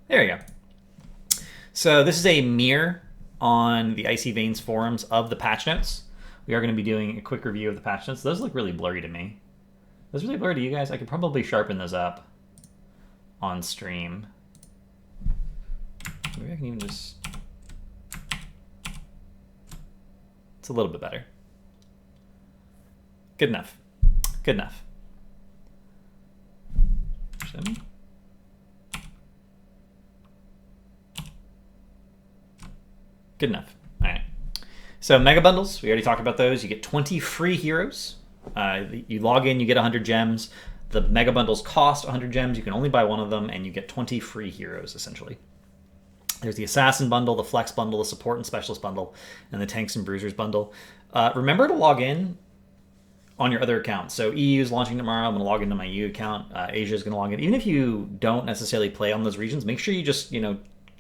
There you go. So this is a mirror on the Icy Veins forums of the patch notes. We are going to be doing a quick review of the patch notes. Those look really blurry to me. Those really blurry to you guys? I could probably sharpen those up on stream. Maybe I can even just... It's a little bit better. Good enough. Good enough. Good enough. All right. So mega bundles, we already talked about those. You get 20 free heroes. You log in, you get 100 gems. The mega bundles cost 100 gems. You can only buy one of them, and you get 20 free heroes, essentially. There's the Assassin bundle, the Flex bundle, the Support and Specialist bundle, and the Tanks and Bruisers bundle. Remember to log in on your other account. So EU is launching tomorrow. I'm going to log into my EU account. Asia is going to log in. Even if you don't necessarily play on those regions, make sure you just,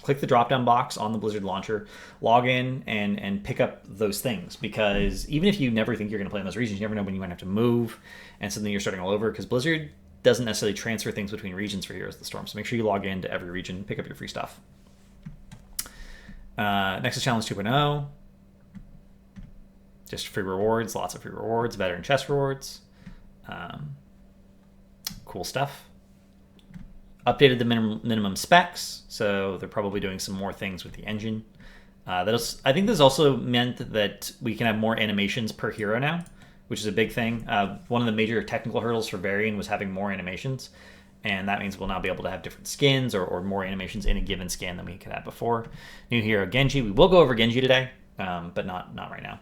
click the drop-down box on the Blizzard launcher, log in, and pick up those things. Because even if you never think you're going to play in those regions, you never know when you might have to move and suddenly you're starting all over. Because Blizzard doesn't necessarily transfer things between regions for Heroes of the Storm. So make sure you log into every region, pick up your free stuff. Nexus Challenge 2.0. Just free rewards, lots of free rewards, veteran chest rewards. Cool stuff. Updated the minimum specs, so they're probably doing some more things with the engine. I think this also meant that we can have more animations per hero now, which is a big thing. One of the major technical hurdles for Varian was having more animations, and that means we'll now be able to have different skins or more animations in a given skin than we could have before. New hero Genji. We will go over Genji today, but not right now.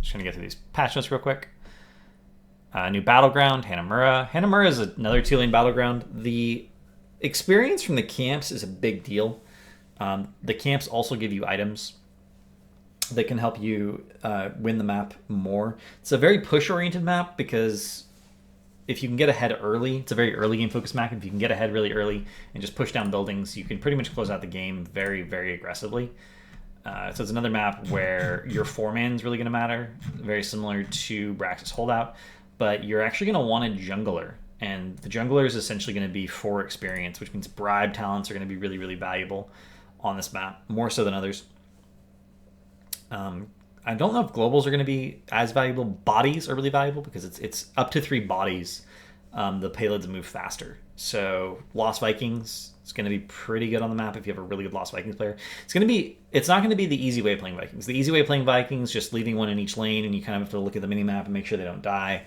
Just going to get through these patch notes real quick. New Battleground, Hanamura. Hanamura is another 2-lane Battleground. The experience from the camps is a big deal. The camps also give you items that can help you win the map more. It's a very push-oriented map because if you can get ahead early, it's a very early game focused map. If you can get ahead really early and just push down buildings, you can pretty much close out the game very, very aggressively. So it's another map where your 4-man is really going to matter, very similar to Braxis Holdout, but you're actually going to want a jungler, and the jungler is essentially going to be for experience, which means bribe talents are going to be really, really valuable on this map, more so than others. I don't know if globals are going to be as valuable. Bodies are really valuable because it's up to 3 bodies. The payloads move faster. So Lost Vikings is going to be pretty good on the map if you have a really good Lost Vikings player. It's not going to be the easy way of playing Vikings. The easy way of playing Vikings, just leaving one in each lane, and you kind of have to look at the minimap and make sure they don't die.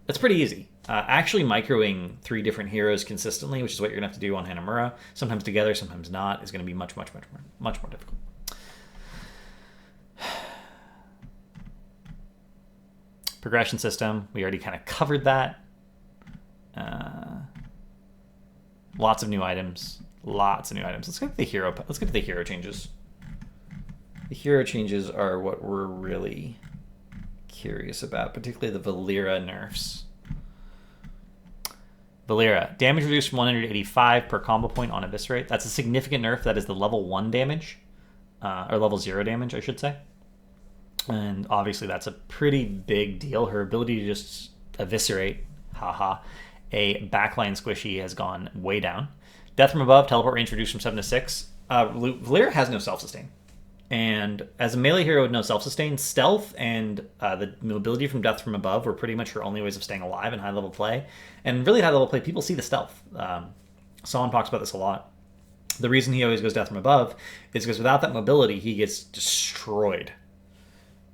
That's pretty easy. Actually microing 3 different heroes consistently, which is what you're going to have to do on Hanamura, sometimes together, sometimes not, is going to be much, much, much more difficult. Progression system, we already kind of covered that. Lots of new items. Let's get to the hero changes. The hero changes are what we're really curious about, particularly the Valeera nerfs. Valeera, damage reduced from 185 per combo point on Eviscerate. That's a significant nerf. That is the level 1 damage, or level 0 damage, I should say. And obviously that's a pretty big deal. Her ability to just eviscerate, a backline squishy has gone way down. Death from above, teleport range reduced from 7 to 6. Valeera has no self-sustain. And as a melee hero with no self-sustain, stealth and the mobility from death from above were pretty much her only ways of staying alive in high-level play. And really high-level play, people see the stealth. Solon talks about this a lot. The reason he always goes death from above is because without that mobility, he gets destroyed.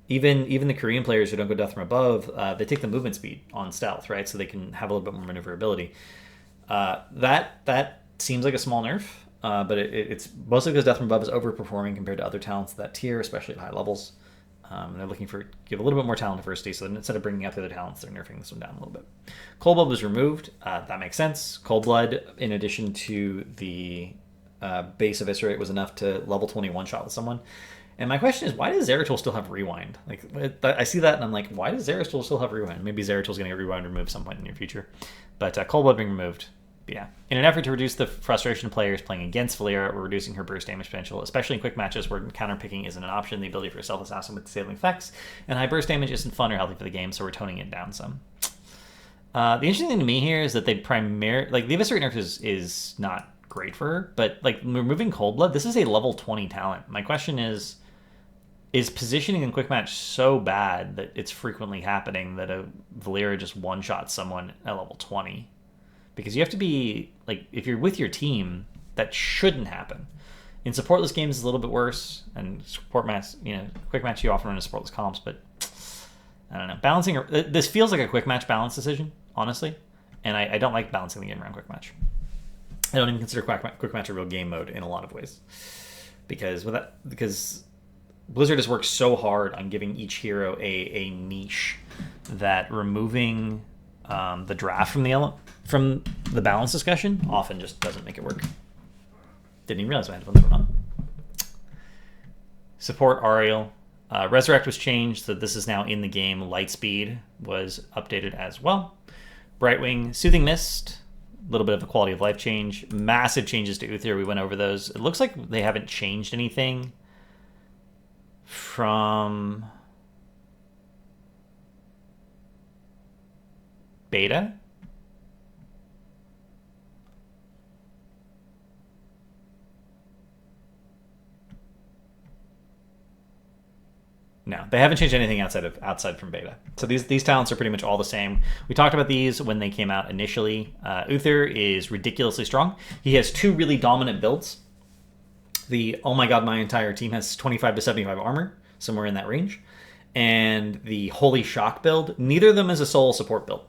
Even the Korean players who don't go death from above, they take the movement speed on stealth, right? So they can have a little bit more maneuverability. That seems like a small nerf, but it's mostly because death from above is overperforming compared to other talents of that tier, especially at high levels. They're looking for give a little bit more talent diversity, so instead of bringing out the other talents, they're nerfing this one down a little bit. Cold Blood was removed. That makes sense. Cold Blood, in addition to the base Eviscerate, was enough to level 20 one-shot with someone. And my question is, why does Zeratul still have Rewind? Like, I see that and I'm like, why does Zeratul still have Rewind? Maybe Zeratul's going to get Rewind removed some point in the near future. But Cold Blood being removed. But yeah. In an effort to reduce the frustration of players playing against Valeera, we're reducing her burst damage potential, especially in quick matches where counter picking isn't an option. The ability for a self-assassin with disabling effects and high burst damage isn't fun or healthy for the game, so we're toning it down some. The interesting thing to me here is that they the Eviscerate nerf is not great for her. But like removing Cold Blood, this is a level 20 talent. My question is positioning in quick match so bad that it's frequently happening that a Valeera just one-shots someone at level 20? Because you have to be, like, if you're with your team, that shouldn't happen. In supportless games, it's a little bit worse, and support match, quick match, you often run into supportless comps, but I don't know. This feels like a quick match balance decision, honestly, and I don't like balancing the game around quick match. I don't even consider quick match a real game mode in a lot of ways, because Blizzard has worked so hard on giving each hero a niche that removing the draft from the balance discussion often just doesn't make it work. Didn't even realize my headphones were on. Support Ariel. Resurrect was changed, so this is now in the game. Lightspeed was updated as well. Brightwing, Soothing Mist, a little bit of a quality of life change. Massive changes to Uther. We went over those. It looks like they haven't changed anything from beta. No, they haven't changed anything outside from beta. So these talents are pretty much all the same. We talked about these when they came out initially. Uther is ridiculously strong. He has two really dominant builds. The oh my god, my entire team has 25 to 75 armor, somewhere in that range. And the Holy Shock build, neither of them is a solo support build.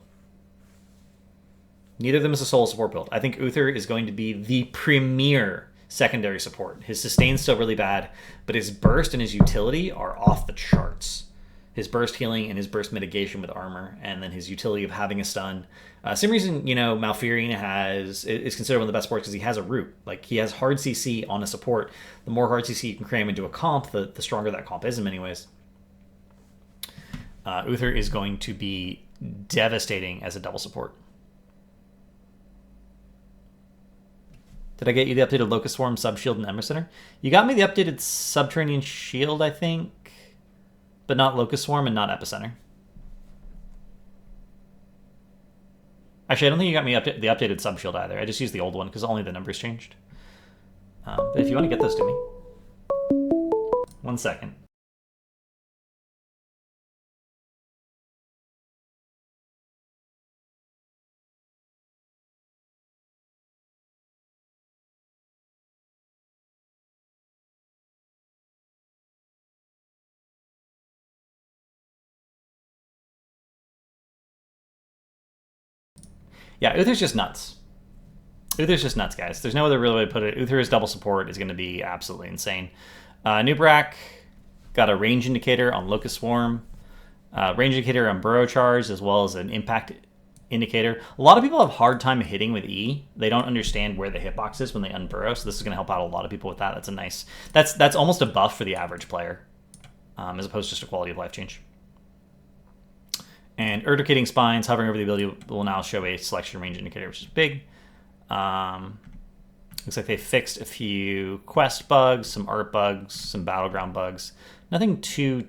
I think Uther is going to be the premier secondary support. His sustain's still really bad, but his burst and his utility are off the charts. His burst healing and his burst mitigation with armor, and then his utility of having a stun. Same reason, Malfurion is considered one of the best supports because he has a root. Like, he has hard CC on a support. The more hard CC you can cram into a comp, the stronger that comp is in many ways. Uther is going to be devastating as a double support. Did I get you the updated Locust Swarm, Subshield, and Ember Center? You got me the updated Subterranean Shield, I think, but not Locust Swarm and not Epicenter. Actually, I don't think you got me the updated Subshield either. I just used the old one because only the numbers changed. But if you want to get those to me. 1 second. Yeah, Uther's just nuts. Uther's just nuts, guys. There's no other real way to put it. Uther's double support is going to be absolutely insane. Nubrak got a range indicator on Locust Swarm, range indicator on Burrow Charge, as well as an impact indicator. A lot of people have a hard time hitting with E. They don't understand where the hitbox is when they unburrow, so this is going to help out a lot of people with that. That's a nice... That's almost a buff for the average player, as opposed to just a quality of life change. And Erdicating Spines, hovering over the ability, will now show a selection range indicator, which is big. Looks like they fixed a few quest bugs, some art bugs, some battleground bugs. Nothing too...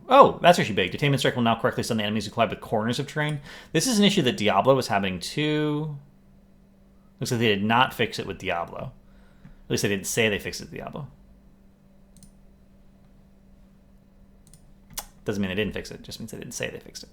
Oh, that's actually big. Detainment Strike will now correctly stun the enemies who collide with corners of terrain. This is an issue that Diablo was having too. Looks like they did not fix it with Diablo. At least they didn't say they fixed it with Diablo. Doesn't mean they didn't fix it. Just means they didn't say they fixed it.